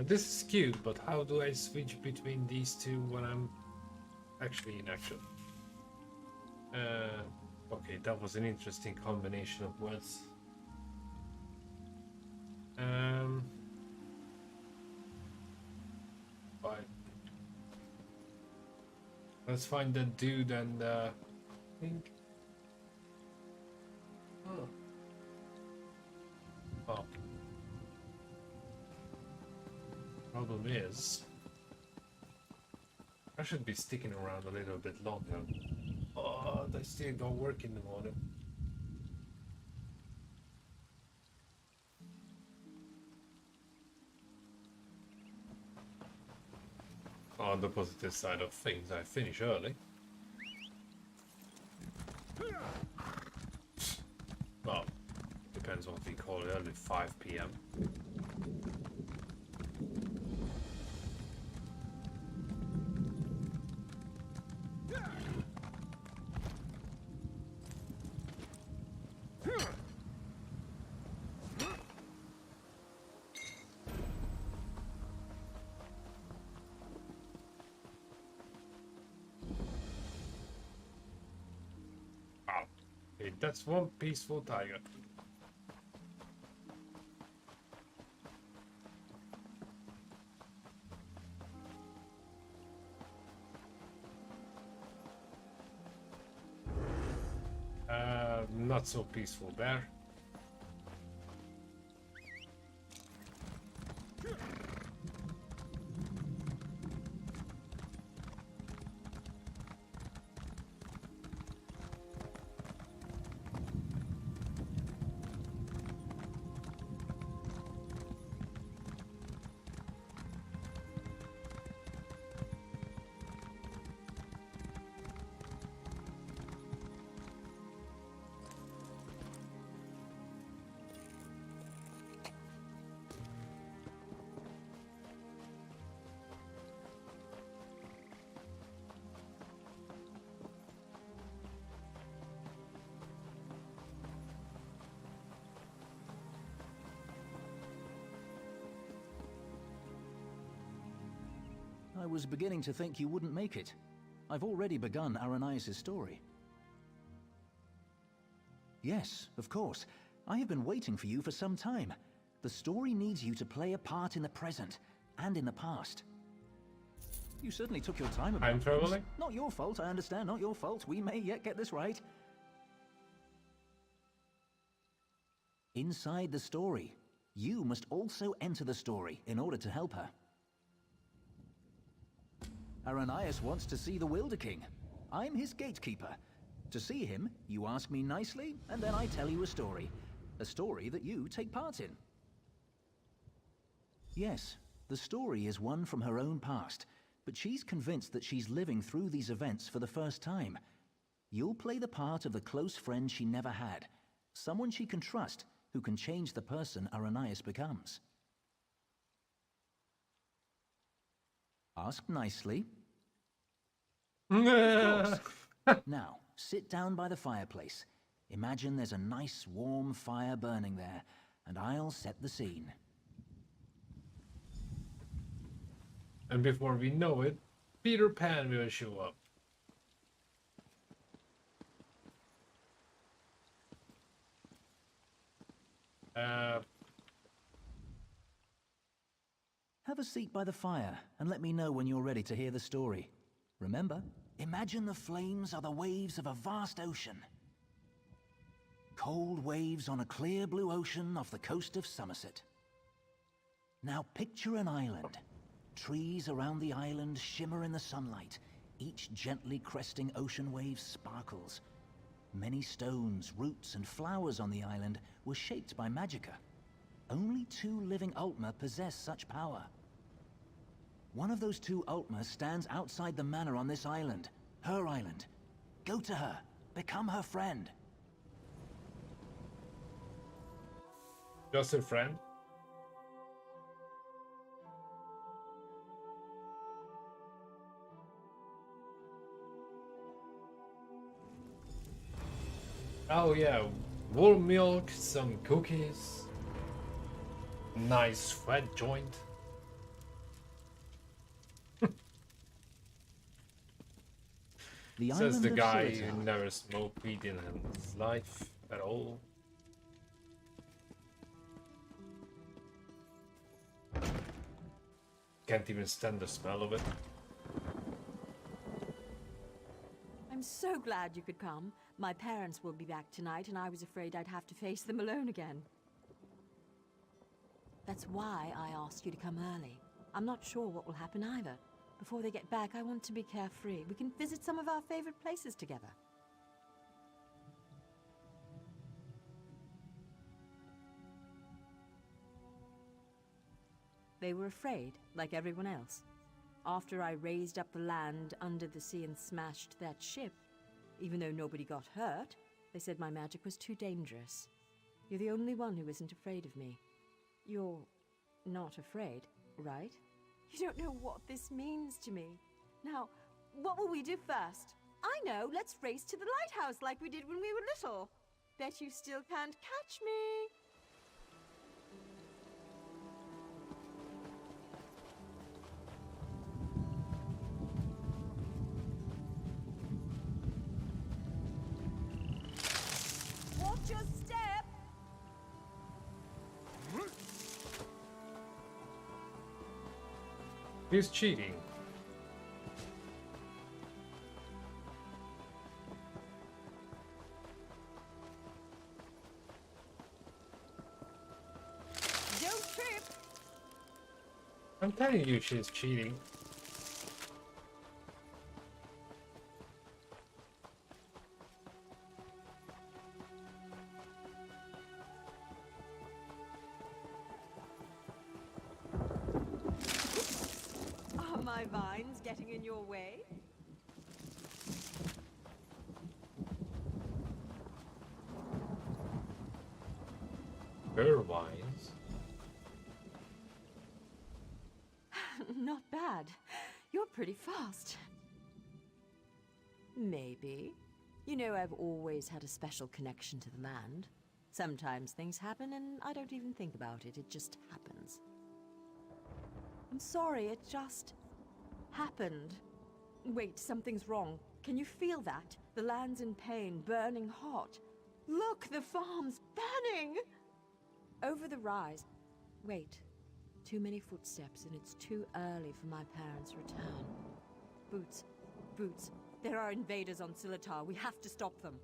This is cute, but how do I switch between these two when I'm actually in action? Okay, that was an interesting combination of words. But let's find the dude and I think. Oh. Problem is, I should be sticking around a little bit longer. Oh, they still don't work in the morning. On the positive side of things, I finish early. Well, depends what we call early, 5 p.m. Okay, that's one peaceful tiger. Not so peaceful bear. I was beginning to think you wouldn't make it. I've already begun Aranias' story. Yes, of course. I have been waiting for you for some time. The story needs you to play a part in the present and in the past. You certainly took your time about things. I'm traveling? Not your fault, I understand. Not your fault. We may yet get this right. Inside the story, you must also enter the story in order to help her. Aranias wants to see the Wilder King. I'm his gatekeeper. To see him, you ask me nicely, and then I tell you a story. A story that you take part in. Yes, the story is one from her own past, but she's convinced that she's living through these events for the first time. You'll play the part of the close friend she never had. Someone she can trust, who can change the person Aranias becomes. Ask nicely. Of course. Now, sit down by the fireplace. Imagine there's a nice warm fire burning there, and I'll set the scene. And before we know it, Peter Pan will show up. Have a seat by the fire and let me know when you're ready to hear the story. Remember, imagine the flames are the waves of a vast ocean. Cold waves on a clear blue ocean off the coast of Somerset. Now picture an island. Trees around the island shimmer in the sunlight. Each gently cresting ocean wave sparkles. Many stones, roots, and flowers on the island were shaped by Magica. Only 2 living Ultima possess such power. One of those 2 Ultima stands outside the manor on this island. Her island. Go to her. Become her friend. Just a friend? Oh yeah, warm milk, some cookies, nice fat joint. The Says island the of guy Scimitar. who never smoked weed in his life at all. Can't even stand the smell of it. I'm so glad you could come. My parents will be back tonight, and I was afraid I'd have to face them alone again. That's why I asked you to come early. I'm not sure what will happen either. Before they get back, I want to be carefree. We can visit some of our favorite places together. They were afraid, like everyone else. After I raised up the land under the sea and smashed that ship, even though nobody got hurt, they said my magic was too dangerous. You're the only one who isn't afraid of me. You're not afraid, right? You don't know what this means to me. Now, what will we do first? I know, let's race to the lighthouse like we did when we were little. Bet you still can't catch me. Watch your step! He's cheating. Don't trip! I'm telling you she's cheating. Are my vines getting in your way? Her wines. Not bad. You're pretty fast. Maybe. You know, I've always had a special connection to the land. Sometimes things happen and I don't even think about it. It just happens. I'm sorry, it just happened. Wait, something's wrong. Can you feel that? The land's in pain, burning hot. Look, the farm's burning! Over the rise. Wait. Too many footsteps, and it's too early for my parents' return. Boots. Boots. There are invaders on Scimitar. We have to stop them.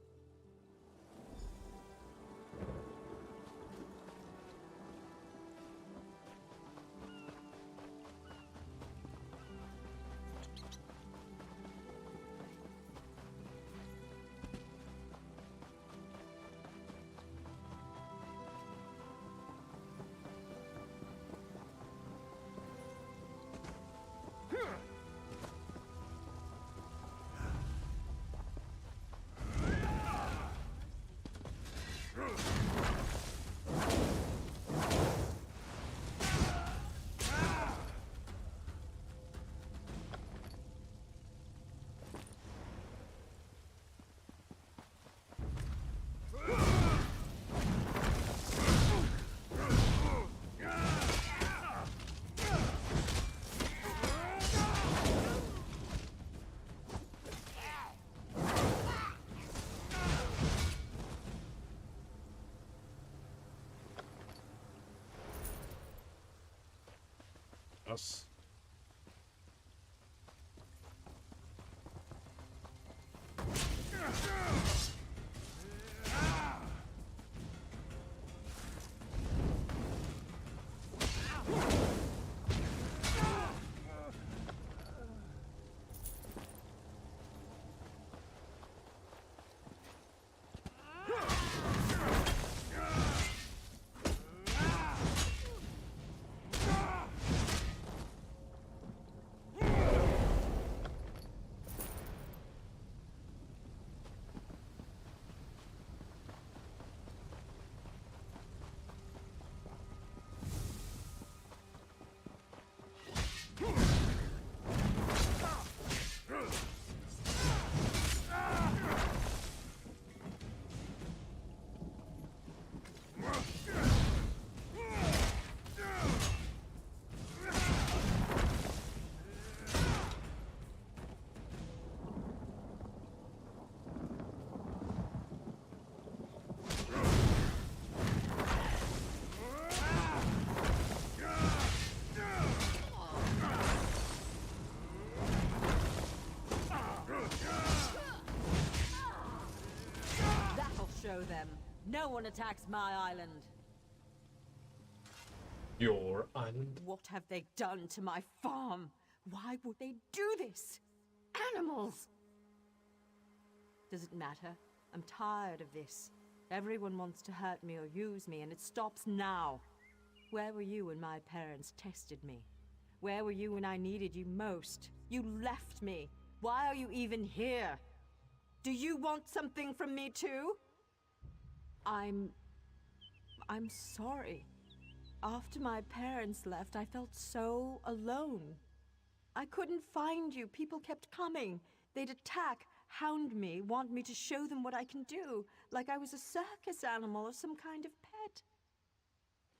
Us. No one attacks my island. Your island? What have they done to my farm? Why would they do this? Animals! Does it matter? I'm tired of this. Everyone wants to hurt me or use me, and it stops now. Where were you when my parents tested me? Where were you when I needed you most? You left me. Why are you even here? Do you want something from me too? I'm sorry. After my parents left, I felt so alone. I couldn't find you. People kept coming. They'd attack, hound me, want me to show them what I can do, like I was a circus animal or some kind of pet.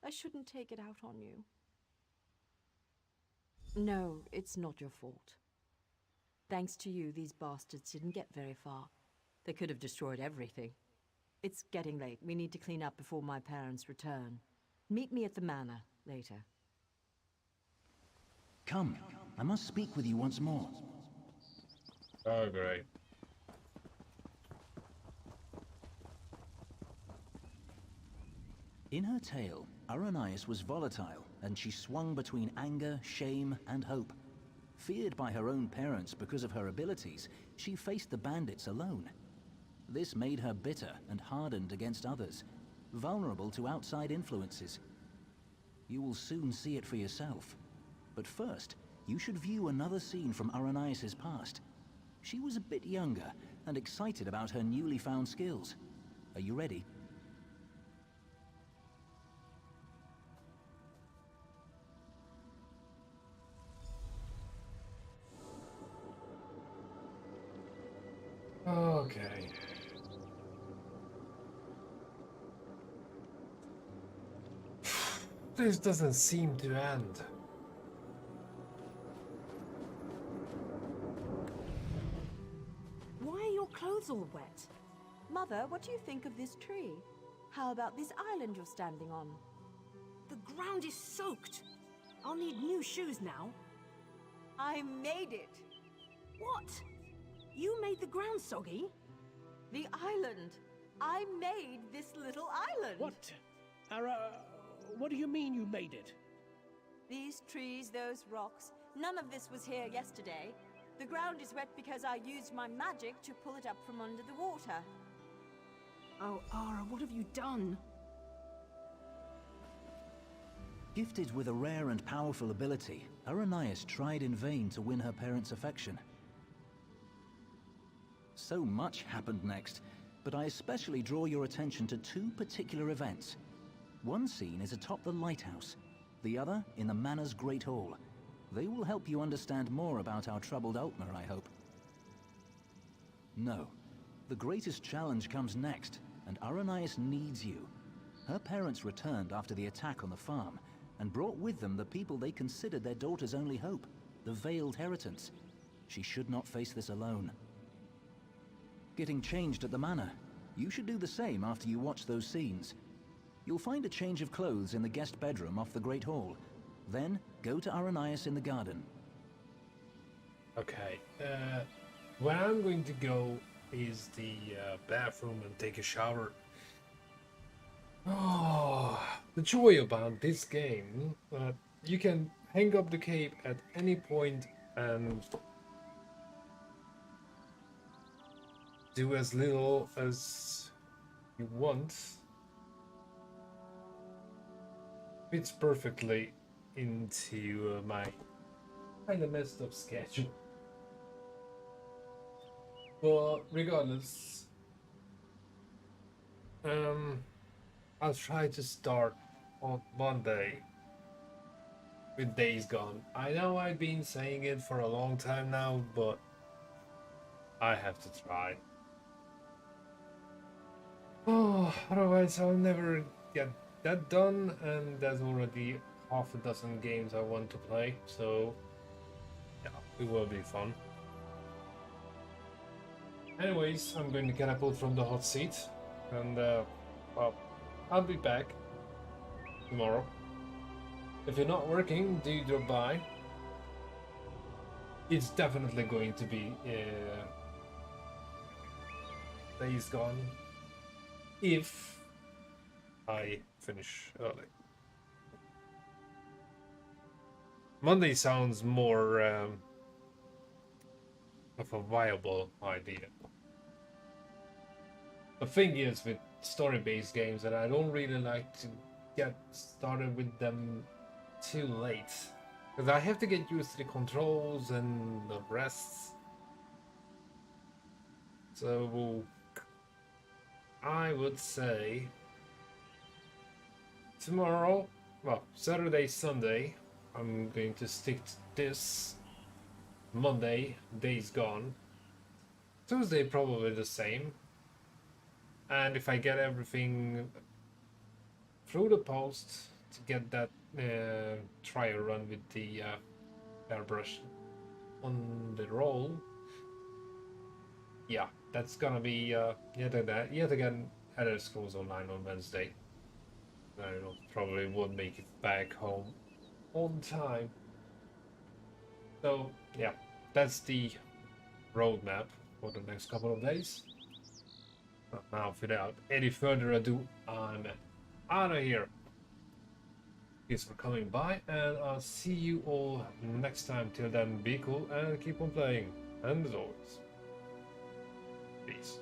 I shouldn't take it out on you. No, it's not your fault. Thanks to you, these bastards didn't get very far. They could have destroyed everything. It's getting late. We need to clean up before my parents return. Meet me at the manor later. Come, I must speak with you once more. Oh, great. In her tale, Aranias was volatile, and she swung between anger, shame, and hope. Feared by her own parents because of her abilities, she faced the bandits alone. This made her bitter and hardened against others, vulnerable to outside influences. You will soon see it for yourself. But first, you should view another scene from Aranias' past. She was a bit younger and excited about her newly found skills. Are you ready? Okay. This doesn't seem to end. Why are your clothes all wet? Mother, what do you think of this tree? How about this island you're standing on? The ground is soaked. I'll need new shoes now. I made it! What? You made the ground soggy? The island! I made this little island! What? What do you mean you made it? These trees, those rocks, none of this was here yesterday. The ground is wet because I used my magic to pull it up from under the water. Oh, Ara, what have you done? Gifted with a rare and powerful ability, Aranias tried in vain to win her parents' affection. So much happened next, but I especially draw your attention to two particular events. One scene is atop the lighthouse, the other in the manor's great hall. They will help you understand more about our troubled Altmer, I hope. No, the greatest challenge comes next, and Aranias needs you. Her parents returned after the attack on the farm, and brought with them the people they considered their daughter's only hope, the Veiled Heritance. She should not face this alone. Getting changed at the manor. You should do the same after you watch those scenes. You'll find a change of clothes in the guest bedroom off the Great Hall. Then, go to Aranias in the garden. Okay, where I'm going to go is the bathroom and take a shower. Oh, the joy about this game, you can hang up the cape at any point and do as little as you want. Fits perfectly into my kind of messed up schedule. But regardless, I'll try to start on Monday with Days Gone. I know I've been saying it for a long time now, but I have to try. Oh, otherwise I'll never get that done, and there's already half a dozen games I want to play, so yeah, it will be fun. Anyways, I'm going to catapult from the hot seat, and well, I'll be back tomorrow. If you're not working, do drop by. It's definitely going to be Days Gone. If I finish early. Monday sounds more of a viable idea. The thing is with story-based games that I don't really like to get started with them too late. Because I have to get used to the controls and the rest. So I would say tomorrow, well, Saturday, Sunday, I'm going to stick to this. Monday, Days Gone. Tuesday, probably the same. And if I get everything through the post to get that trial run with the airbrush on the roll, yeah, that's gonna be yet again Elder Scrolls Online on Wednesday. I probably won't make it back home on time. So yeah, that's the roadmap for the next couple of days. But now, without any further ado, I'm out of here. Thanks for coming by, and I'll see you all next time. Till then, be cool and keep on playing. And as always, peace.